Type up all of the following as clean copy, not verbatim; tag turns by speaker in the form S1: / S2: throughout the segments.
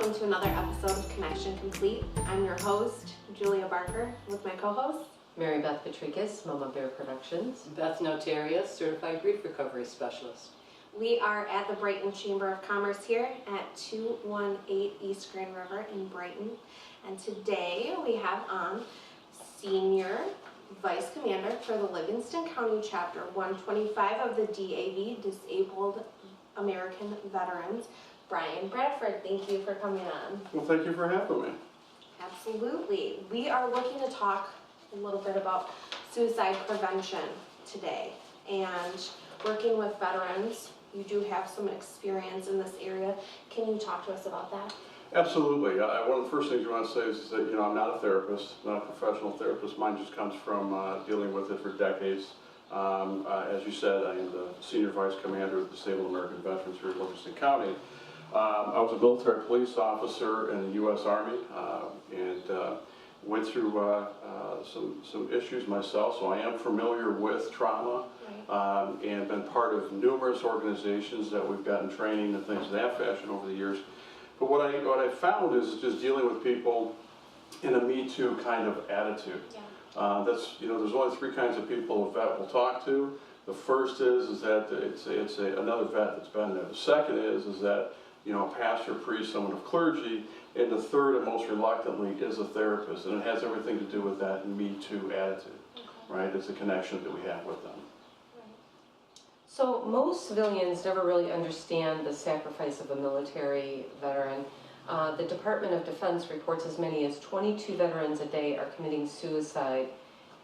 S1: welcome to another episode of Connection Complete. I'm your host, Julia Barker, with my co-host,
S2: Mary Beth Patricus, Mama Bear Productions.
S3: Beth Notarius, Certified Grief Recovery Specialist.
S1: We are at the Brighton Chamber of Commerce here at 218 East Grand River in Brighton. And today we have on Senior Vice Commander for the Livingston County Chapter 125 of the DAV, Disabled American Veterans, Bryan Bradford. Thank you for coming on.
S4: Well, thank you for having me.
S1: Absolutely. We are looking to talk a little bit about suicide prevention today and working with veterans. You do have some experience in this area. Can you talk to us about that?
S4: Absolutely. One of the first things you want to say is that, I'm not a therapist, not a professional therapist. Mine just comes from dealing with it for decades. As you said, I am the Senior Vice Commander of Disabled American Veterans here in Livingston County. I was a military police officer in the U.S. Army and went through some issues myself, so I am familiar with trauma and been part of numerous organizations that we've gotten training and things of that fashion over the years. But what I found is just dealing with people in a Me Too kind of attitude. Yeah. There's only three kinds of people a vet will talk to. The first is that it's another vet that's been there. The second is that a pastor, priest, someone of clergy, and the third and most reluctantly is a therapist, and it has everything to do with that Me Too attitude, right? It's a connection that we have with them.
S2: So most civilians never really understand the sacrifice of a military veteran. The Department of Defense reports as many as 22 veterans a day are committing suicide.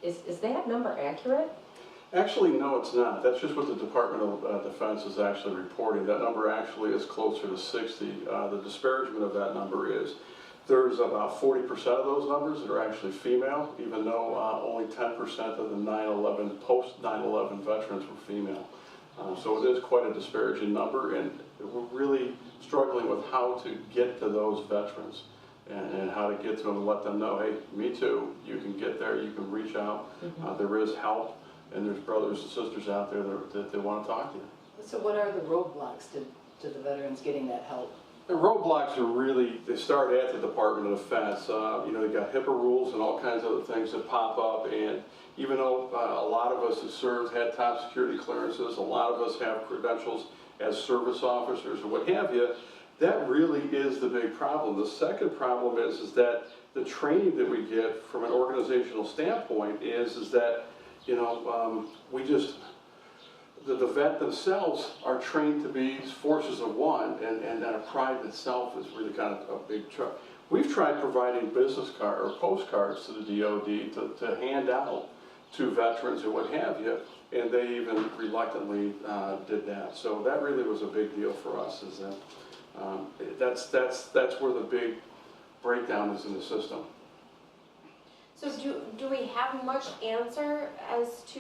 S2: Is that number accurate?
S4: Actually, no, it's not. That's just what the Department of Defense is actually reporting. That number actually is closer to 60. The disparagement of that number is there's about 40% of those numbers that are actually female, even though only 10% of the 9/11, post 9/11 veterans were female. So it is quite a disparaging number, and we're really struggling with how to get to those veterans and how to get to them and let them know, hey, me too, you can get there, you can reach out, there is help. And there's brothers and sisters out there that they want to talk to you.
S3: So what are the roadblocks to the veterans getting that help?
S4: The roadblocks are really, they start at the Department of Defense. They've got HIPAA rules and all kinds of other things that pop up. And even though a lot of us have served, had top security clearances, a lot of us have credentials as service officers or what have you, that really is the big problem. The second problem is that the training that we get from an organizational standpoint is that the vet themselves are trained to be forces of one, and that a pride in itself is really kind of a big chunk. We've tried providing business card or postcards to the DOD to hand out to veterans and what have you, and they even reluctantly did that. So that really was a big deal for us. Is that that's where the big breakdown is in the system.
S1: So do we have much answer as to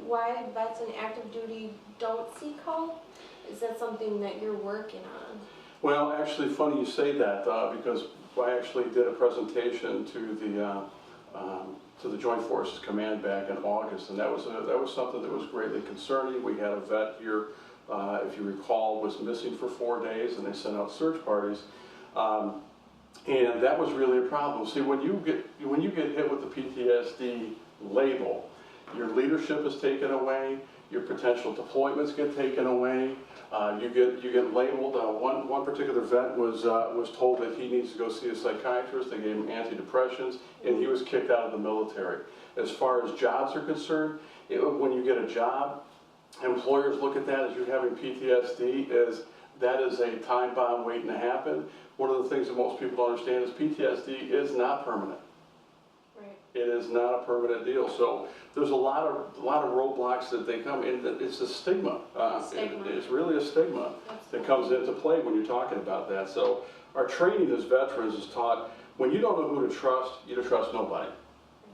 S1: why vets in active duty don't seek help? Is that something that you're working on?
S4: Well, actually, funny you say that because I actually did a presentation to the Joint Forces Command back in August, and that was something that was greatly concerning. We had a vet here, if you recall, was missing for 4 days, and they sent out search parties. And that was really a problem. See, when you get hit with the PTSD label, your leadership is taken away, your potential deployments get taken away, you get labeled. One particular vet was told that he needs to go see a psychiatrist. They gave him antidepressants, and he was kicked out of the military. As far as jobs are concerned, when you get a job, employers look at that as you having PTSD as that is a time bomb waiting to happen. One of the things that most people don't understand is PTSD is not permanent.
S1: Right.
S4: It is not a permanent deal. So there's a lot of roadblocks that they come in. It's a stigma. It's really a stigma that comes into play when you're talking about that. So our training as veterans is taught when you don't know who to trust, you don't trust nobody.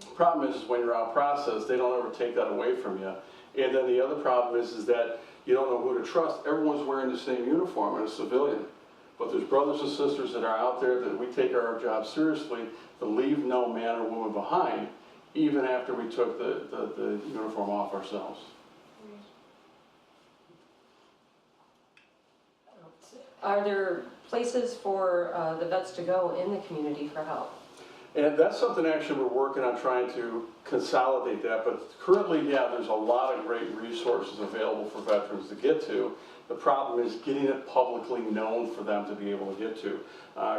S4: The problem is when you're out process, they don't ever take that away from you. And then the other problem is that you don't know who to trust. Everyone's wearing the same uniform and a civilian. But there's brothers and sisters that are out there that we take our job seriously, to leave no man or woman behind, even after we took the uniform off ourselves.
S2: Are there places for the vets to go in the community for help?
S4: And that's something actually we're working on trying to consolidate that, but currently, yeah, there's a lot of great resources available for veterans to get to. The problem is getting it publicly known for them to be able to get to.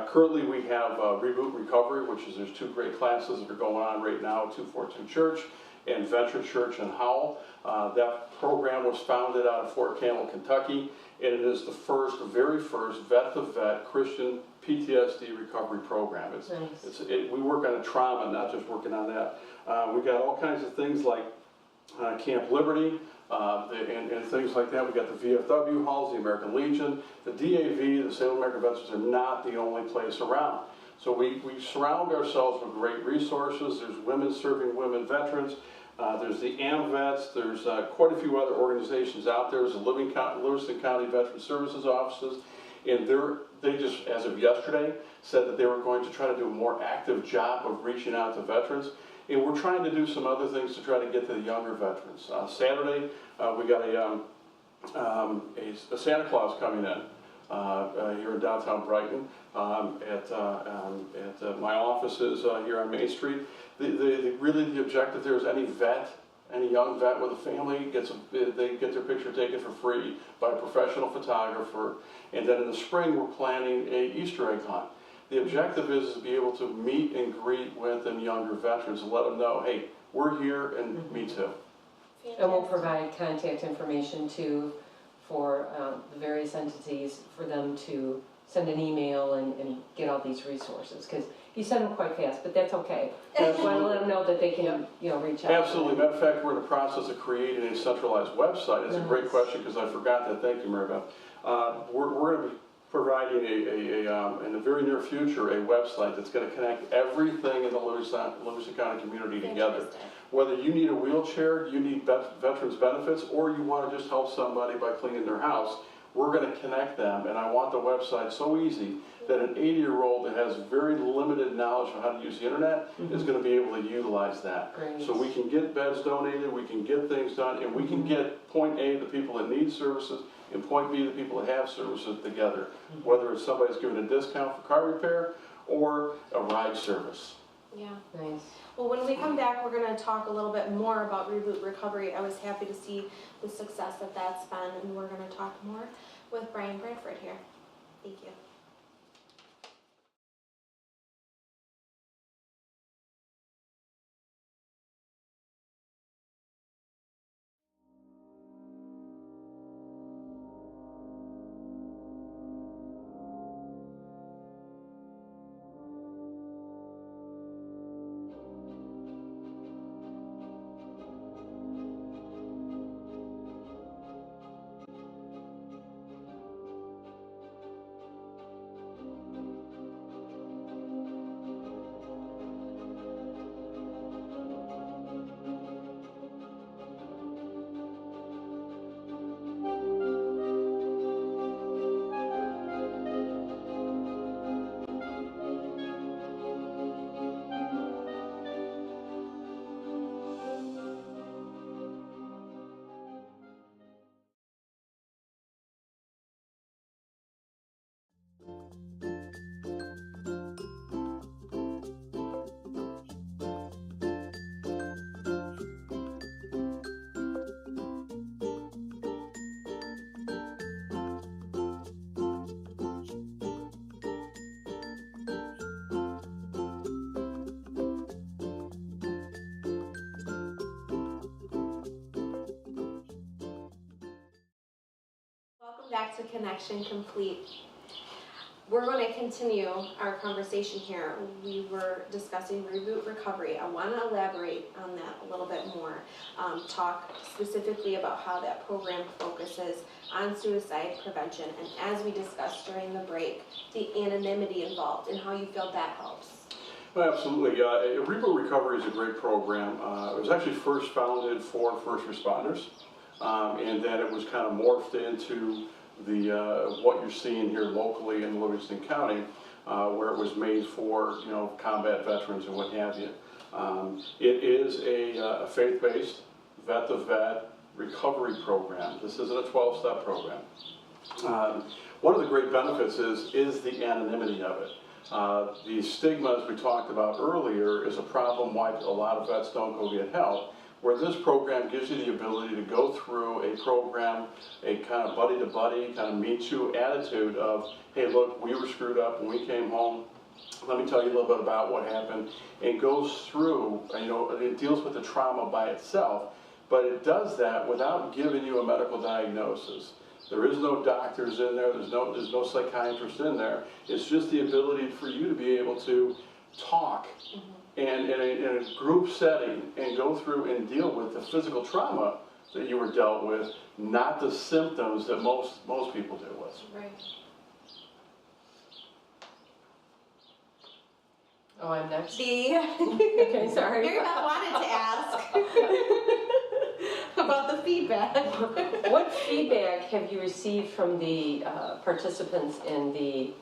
S4: Currently, we have Reboot Recovery, which is, there's 2 great classes that are going on right now at 242 Church and Venture Church in Howell. That program was founded out of Fort Campbell, Kentucky, and it is the very first vet-to-vet Christian PTSD recovery program. We work on a trauma, not just working on that. We got all kinds of things like Camp Liberty, and things like that. We got the VFW halls, the American Legion, the DAV, the Salem American Veterans are not the only place around. So we surround ourselves with great resources. There's women serving women veterans. There's the AMVETS. There's quite a few other organizations out there. There's the Livingston County Veteran Services offices, and they just, as of yesterday, said that they were going to try to do a more active job of reaching out to veterans. And we're trying to do some other things to try to get to the younger veterans. Saturday, we got a Santa Claus coming in here in downtown Brighton at my offices here on Main Street. Really the objective there is any young vet with a family they get their picture taken for free by a professional photographer. And then in the spring, we're planning a Easter egg hunt. The objective is to be able to meet and greet with them younger veterans and let them know, hey, we're here and me too.
S2: And we'll provide contact information too for the various entities for them to send an email and get all these resources, because you send them quite fast, but that's okay. Just want to let them know that they can, reach out.
S4: Absolutely. Matter of fact, we're in the process of creating a centralized website. It's a great question because I forgot that. Thank you, Mary Beth. We're going to be providing in the very near future a website that's going to connect everything in the Livingston County community together. Whether you need a wheelchair, you need veterans benefits, or you want to just help somebody by cleaning their house, we're going to connect them. And I want the website so easy that an 80-year-old that has very limited knowledge of how to use the internet is going to be able to utilize that.
S2: Great.
S4: So we can get beds donated, we can get things done, and we can get point A, the people that need services, and point B, the people that have services together, whether it's somebody's giving a discount for car repair or a ride service.
S1: Yeah.
S2: Nice.
S1: Well, when we come back, we're going to talk a little bit more about Reboot Recovery. I was happy to see the success that that's been, and we're going to talk more with Bryan Bradford here. Thank you. Welcome back to Connection Complete. We're going to continue our conversation here. We were discussing Reboot Recovery. I want to elaborate on that a little bit more. Talk specifically about how that program focuses on suicide prevention, and as we discussed during the break, the anonymity involved and how you feel that helps.
S4: Well, absolutely. Reboot Recovery is a great program. It was actually first founded for first responders, and then it was kind of morphed into what you're seeing here locally in Livingston County, where it was made for combat veterans and what have you. It is a faith-based vet-to-vet recovery program. This isn't a 12-step program. One of the great benefits is the anonymity of it. The stigma, as we talked about earlier, is a problem why a lot of vets don't go get help, where this program gives you the ability to go through a program, a kind of buddy-to-buddy, kind of me-too attitude of, hey, look, we were screwed up when we came home. Let me tell you a little bit about what happened. It goes through, it deals with the trauma by itself, but it does that without giving you a medical diagnosis. There is no doctors in there, there's no psychiatrist in there. It's just the ability for you to be able to talk and in a group setting and go through and deal with the physical trauma that you were dealt with, not the symptoms that most people deal with.
S1: Right.
S2: Oh, I'm next?
S1: Okay,
S2: sorry.
S1: Mary Beth wanted to ask about the feedback.
S2: What feedback have you received from the participants in the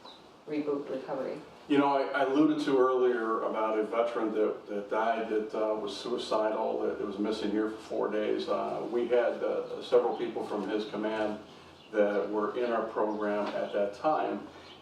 S2: Reboot Recovery?
S4: I alluded to earlier about a veteran that died that was suicidal, that was missing here for 4 days. We had several people from his command that were in our program at that time.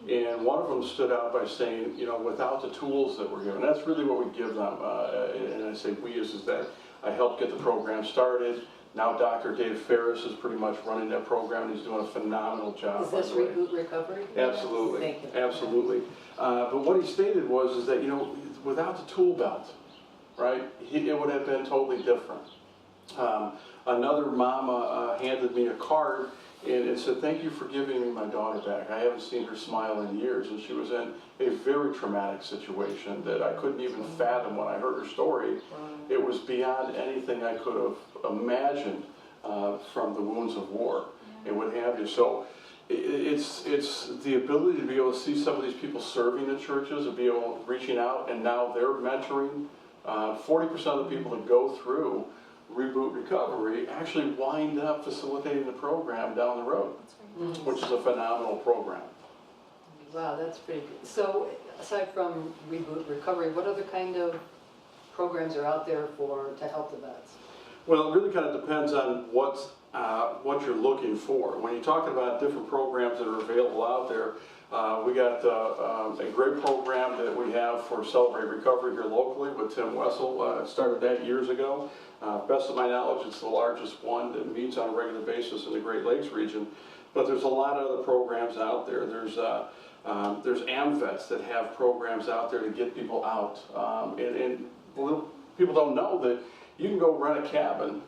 S4: And one of them stood out by saying, without the tools that we're given, that's really what we give them. And I say we is that I helped get the program started. Now Dr. Dave Ferris is pretty much running that program. He's doing a phenomenal job.
S3: Is this Reboot Recovery?
S4: Absolutely.
S3: Thank you.
S4: Absolutely. But what he stated was that, without the tool belt, right, it would have been totally different. Another mama handed me a card and said, thank you for giving me my daughter back. I haven't seen her smile in years, and she was in a very traumatic situation that I couldn't even fathom when I heard her story. It was beyond anything I could have imagined from the wounds of war and what have you. So it's the ability to be able to see some of these people serving in churches and be able reaching out, and now they're mentoring. 40% of the people that go through Reboot Recovery actually wind up facilitating the program down the road, which is a phenomenal program.
S3: Wow, that's pretty good. So aside from Reboot Recovery, what other kind of programs are out there to help the vets?
S4: Well, it really kind of depends on what you're looking for. When you're talking about different programs that are available out there, we got a great program that we have for Celebrate Recovery here locally with Tim Wessel. Started that years ago. Best of my knowledge, it's the largest one that meets on a regular basis in the Great Lakes region. But there's a lot of other programs out there. There's AMVETS that have programs out there to get people out. And people don't know that you can go rent a cabin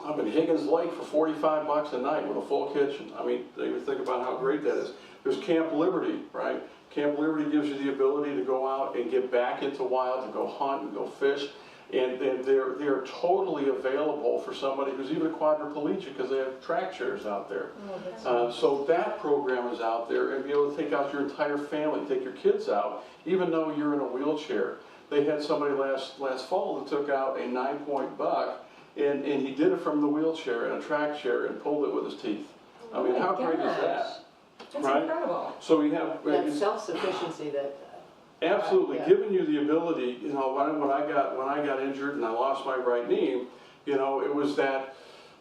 S4: up in Higgins Lake for $45 a night with a full kitchen. I mean, you think about how great that is. There's Camp Liberty, right? Camp Liberty gives you the ability to go out and get back into wild, to go hunt and go fish. And they're totally available for somebody who's even a quadriplegic because they have track chairs out there. So that program is out there, and be able to take out your entire family, take your kids out, even though you're in a wheelchair. They had somebody last fall that took out a 9-point buck, and he did it from the wheelchair in a track chair and pulled it with his teeth. I mean, how great is that?
S2: That's
S4: right?
S2: incredible.
S4: So we have
S3: That self-sufficiency that...
S4: Absolutely,
S3: yeah.
S4: giving you the ability, when I got injured and I lost my right knee, it was that,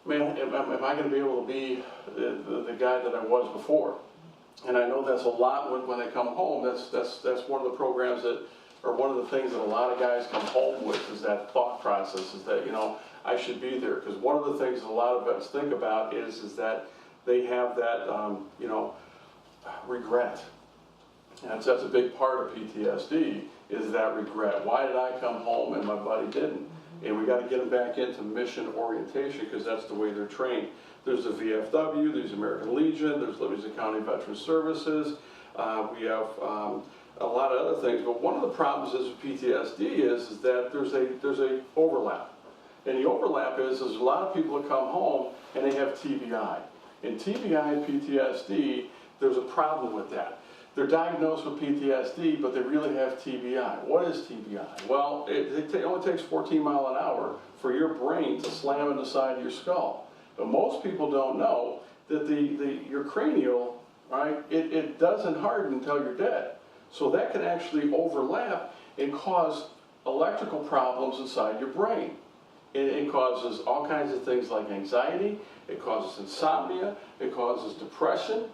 S4: man, am I going to be able to be the guy that I was before? And I know that's a lot when they come home. That's one of the programs that, or one of the things that a lot of guys come home with, is that thought process, is that, I should be there. Because one of the things that a lot of vets think about is that they have that, regret. And that's a big part of PTSD, is that regret. Why did I come home and my buddy didn't? And we got to get them back into mission orientation, because that's the way they're trained. There's the VFW, there's American Legion, there's Livingston County Veteran Services. We have a lot of other things, but one of the problems is with PTSD is that there's a overlap. And the overlap is a lot of people that come home and they have TBI. And TBI and PTSD, there's a problem with that. They're diagnosed with PTSD, but they really have TBI. What is TBI? Well, it only takes 14 miles an hour for your brain to slam in the side of your skull. But most people don't know that your cranial, right, it doesn't harden until you're dead. So that can actually overlap and cause electrical problems inside your brain. It causes all kinds of things like anxiety, it causes insomnia, it causes depression,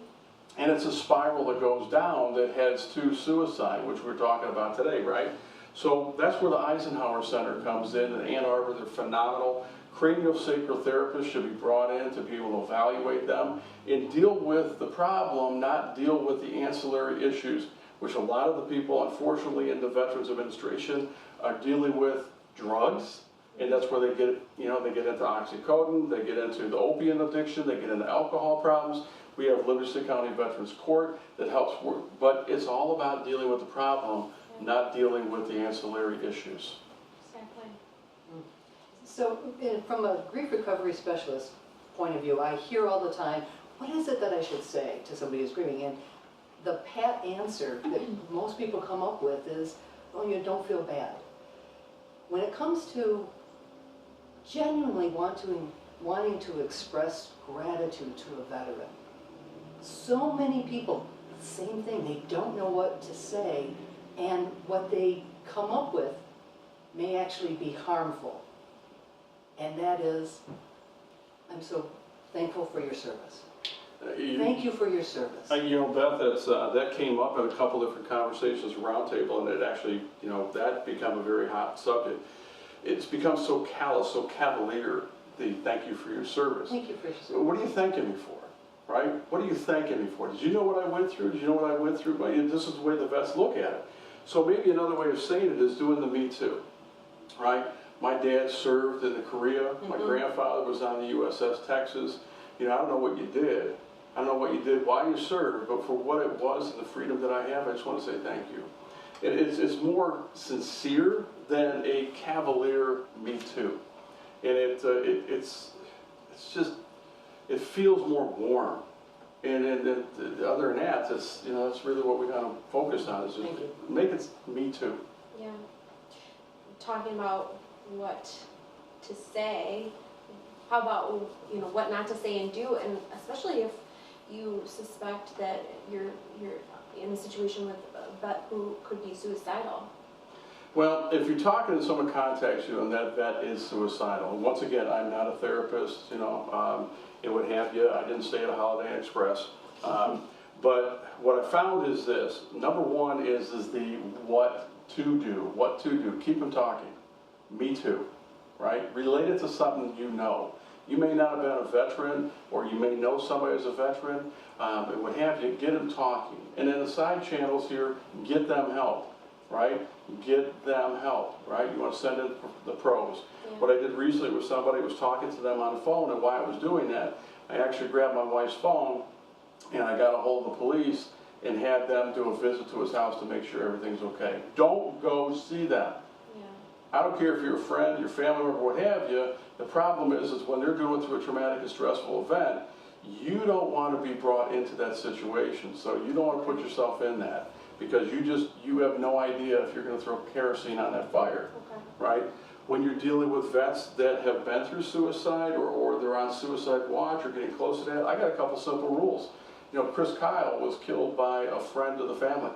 S4: And it's a spiral that goes down that heads to suicide, which we're talking about today, right? So that's where the Eisenhower Center comes in Ann Arbor. They're phenomenal. Craniosacral therapists should be brought in to be able to evaluate them and deal with the problem, not deal with the ancillary issues, which a lot of the people, unfortunately, in the Veterans Administration are dealing with drugs, and that's where they get, they get into oxycodone, they get into the opiate addiction, they get into alcohol problems. We have Livingston County Veterans Court that helps work, but it's all about dealing with the problem, not dealing with the ancillary issues.
S1: Exactly.
S3: So from a grief recovery specialist point of view, I hear all the time, what is it that I should say to somebody who's grieving? And the pat answer that most people come up with is, oh, you don't feel bad. When it comes to genuinely wanting to express gratitude to a veteran, so many people, same thing, they don't know what to say, and what they come up with may actually be harmful. And that is, I'm so thankful for your service. Thank you for your service.
S4: Beth, that came up in a couple different conversations roundtable, and it actually, that become a very hot subject. It's become so callous, so cavalier, the thank you for your service.
S3: Thank you for your service.
S4: What are you thanking me for, right? What are you thanking me for? Did you know what I went through? Did you know what I went through? This is the way the vets look at it. So maybe another way of saying it is doing the me too, right? My dad served in the Korea. My grandfather was on the USS Texas. I don't know what you did. I don't know what you did while you served, but for what it was and the freedom that I have, I just want to say thank you. It's more sincere than a cavalier me too. And it's just, it feels more warm. And other than that, that's really what we got to focus on, is just make it me too.
S1: Yeah. Talking about what to say, how about, what not to say and do, and especially if you suspect that you're in a situation with a vet who could be suicidal.
S4: Well, if you're talking to someone contacts you and that vet is suicidal, and once again, I'm not a therapist, and what have you. I didn't stay at a Holiday Inn Express. But what I found is this. Number one is the what to do. Keep them talking. Me too, right? Relate it to something you know. You may not have been a veteran, or you may know somebody who's a veteran, and what have you. Get them talking. And then the side channels here, get them help, right? Get them help, right? You want to send in the pros. Yeah. What I did recently was somebody was talking to them on the phone, and while I was doing that, I actually grabbed my wife's phone, and I got a hold of the police and had them do a visit to his house to make sure everything's okay. Don't go see them. Yeah. I don't care if you're a friend, your family member, what have you. The problem is when they're going through a traumatic and stressful event, you don't want to be brought into that situation. So you don't want to put yourself in that, because you have no idea if you're going to throw kerosene on that fire, right? When you're dealing with vets that have been through suicide, or they're on suicide watch or getting close to that, I got a couple simple rules. Chris Kyle was killed by a friend of the family,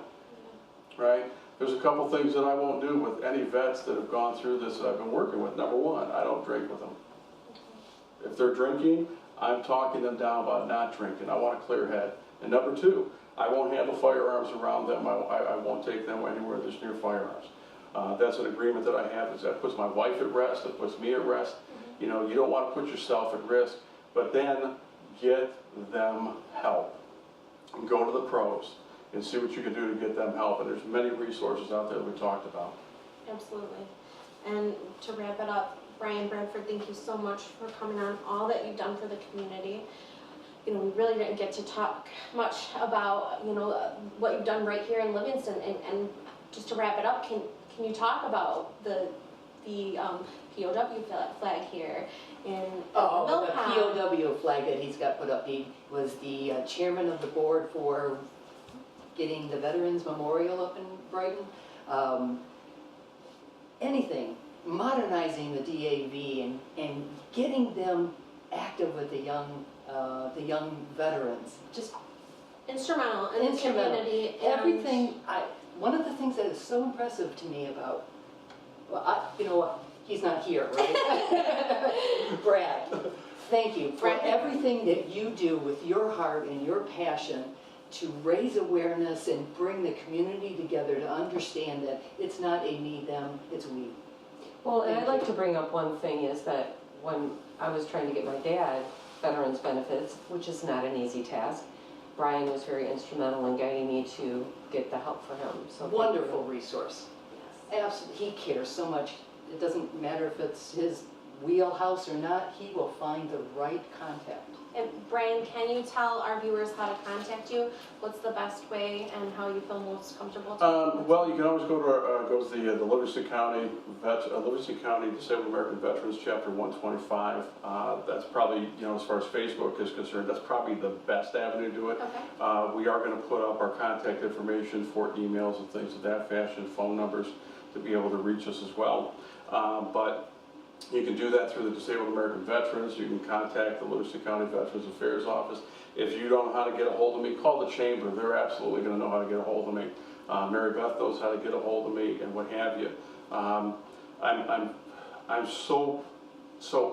S4: right? There's a couple things that I won't do with any vets that have gone through this that I've been working with. Number one, I don't drink with them. If they're drinking, I'm talking them down about not drinking. I want a clear head. And number two, I won't handle firearms around them. I won't take them anywhere that's near firearms. That's an agreement that I have. That puts my wife at rest. That puts me at rest. You don't want to put yourself at risk. But then get them help. And go to the pros and see what you can do to get them help. And there's many resources out there that we talked about.
S1: Absolutely. And to wrap it up, Bryan Bradford, thank you so much for coming on, all that you've done for the community. We really didn't get to talk much about, what you've done right here in Livingston. And just to wrap it up, can you talk about the POW flag here in
S3: the POW flag that he's got put up? He was the chairman of the board for getting the Veterans Memorial up in Brighton. Anything, modernizing the DAV and getting them active with the young veterans, just
S1: instrumental in the community.
S3: Everything. One of the things that is so impressive to me about, he's not here, right? Brad, thank you for everything that you do with your heart and your passion to raise awareness and bring the community together to understand that it's not a me, them, it's we.
S2: Well, and I'd like to bring up one thing is that when I was trying to get my dad veterans benefits, which is not an easy task, Bryan was very instrumental in guiding me to get the help for him, so.
S3: Wonderful resource. Absolutely, he cares so much. It doesn't matter if it's his wheelhouse or not, he will find the right contact.
S1: And Bryan, can you tell our viewers how to contact you? What's the best way and how you feel most comfortable?
S4: Well, you can always go to the Livingston County Disabled American Veterans Chapter 125. That's probably, as far as Facebook is concerned, that's probably the best avenue to do it.
S1: Okay.
S4: We are going to put up our contact information for emails and things of that fashion, phone numbers to be able to reach us as well. But you can do that through the Disabled American Veterans. You can contact the Livingston County Veterans Affairs Office. If you don't know how to get a hold of me, call the chamber. They're absolutely going to know how to get a hold of me. Mary Beth knows how to get a hold of me and what have you. I'm so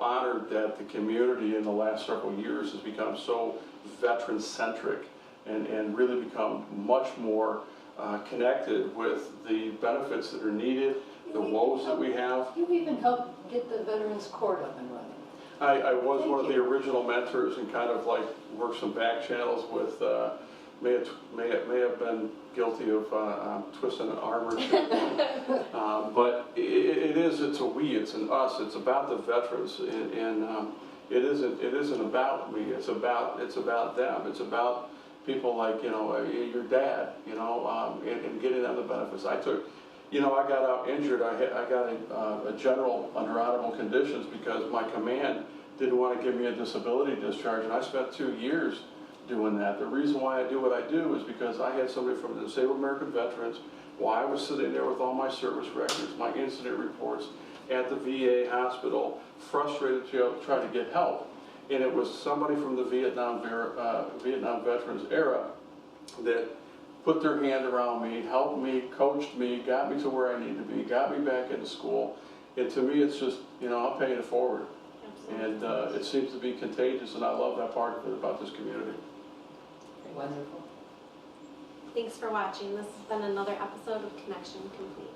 S4: honored that the community in the last several years has become so veteran-centric and really become much more connected with the benefits that are needed, the woes that we have.
S3: You even helped get the Veterans Court up and running.
S4: I was one of the original mentors and kind of like worked some back channels with, may have been guilty of twisting an arm or two. But it's a we, it's an us, it's about the veterans, and it isn't about me, it's about them, it's about people like, your dad, and getting them the benefits. I got out injured. I got a general under honorable conditions because my command didn't want to give me a disability discharge, and I spent 2 years doing that. The reason why I do what I do is because I had somebody from the Disabled American Veterans, while I was sitting there with all my service records, my incident reports at the VA hospital, frustrated to try to get help. And it was somebody from the Vietnam Veterans era that put their hand around me, helped me, coached me, got me to where I need to be, got me back into school. And to me, it's just, I'm paying it forward.
S1: Absolutely.
S4: And it seems to be contagious, and I love that part of it about this community.
S3: Wonderful.
S1: Thanks for watching. This has been another episode of Connection Complete.